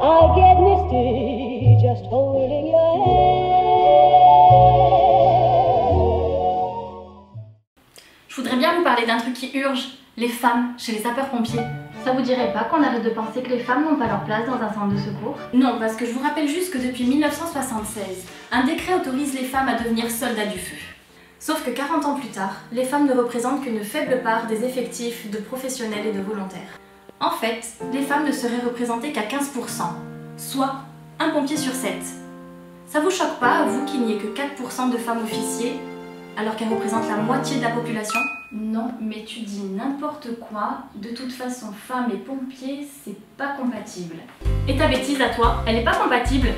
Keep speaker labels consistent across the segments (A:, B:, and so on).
A: I get misty just holding your hand.
B: Je voudrais bien vous parler d'un truc qui urge, les femmes chez les sapeurs-pompiers. Ça vous dirait pas qu'on arrête de penser que les femmes n'ont pas leur place dans un centre de secours? Non, parce que je vous rappelle juste que depuis 1976, un décret autorise les femmes à devenir soldats du feu. Sauf que 40 ans plus tard, les femmes ne représentent qu'une faible part des effectifs de professionnels et de volontaires. En fait, les femmes ne seraient représentées qu'à 15%, soit un pompier sur 7. Ça vous choque pas, vous, qu'il n'y ait que 4% de femmes officiers, alors qu'elles représentent la moitié de la population? Non, mais tu dis n'importe quoi. De toute façon, femmes et pompiers, c'est pas compatible. Et ta bêtise à toi, elle est pas compatible?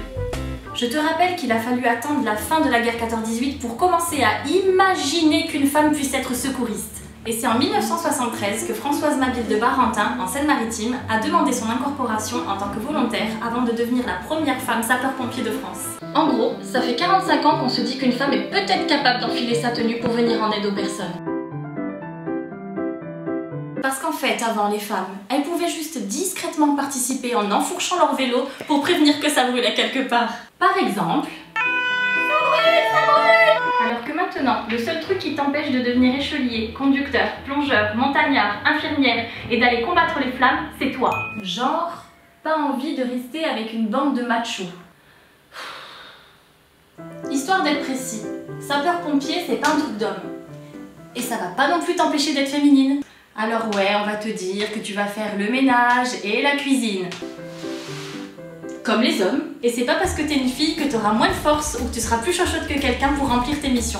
B: Je te rappelle qu'il a fallu attendre la fin de la guerre 14-18 pour commencer à imaginer qu'une femme puisse être secouriste. Et c'est en 1973 que Françoise Mabille de Barentin, en Seine-Maritime, a demandé son incorporation en tant que volontaire avant de devenir la première femme sapeur-pompier de France. En gros, ça fait 45 ans qu'on se dit qu'une femme est peut-être capable d'enfiler sa tenue pour venir en aide aux personnes. Parce qu'en fait, avant, les femmes, elles pouvaient juste discrètement participer en enfourchant leur vélo pour prévenir que ça brûlait quelque part. Par exemple... Ça brûle, ça brûle! Alors que maintenant, le seul truc qui t'empêche de devenir échelier, conducteur, plongeur, montagnard, infirmière et d'aller combattre les flammes, c'est toi. Genre, pas envie de rester avec une bande de machos. Histoire d'être précis, sapeur-pompier, c'est pas un truc d'homme. Et ça va pas non plus t'empêcher d'être féminine. Alors ouais, on va te dire que tu vas faire le ménage et la cuisine. Comme les hommes. Et c'est pas parce que t'es une fille que t'auras moins de force ou que tu seras plus chochotte que quelqu'un pour remplir tes missions.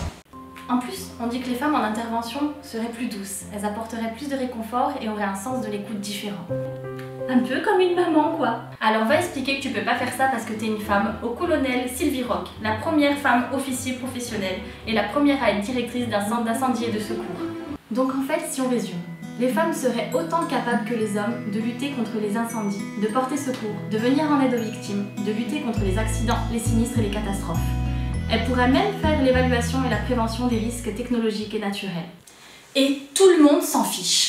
B: En plus, on dit que les femmes en intervention seraient plus douces. Elles apporteraient plus de réconfort et auraient un sens de l'écoute différent. Un peu comme une maman, quoi. Alors va expliquer que tu peux pas faire ça parce que t'es une femme au colonel Sylvie Roch, la première femme officier professionnelle et la première à être directrice d'un centre d'incendie et de secours. Donc en fait, si on résume, les femmes seraient autant capables que les hommes de lutter contre les incendies, de porter secours, de venir en aide aux victimes, de lutter contre les accidents, les sinistres et les catastrophes. Elles pourraient même faire l'évaluation et la prévention des risques technologiques et naturels. Et tout le monde s'en fiche.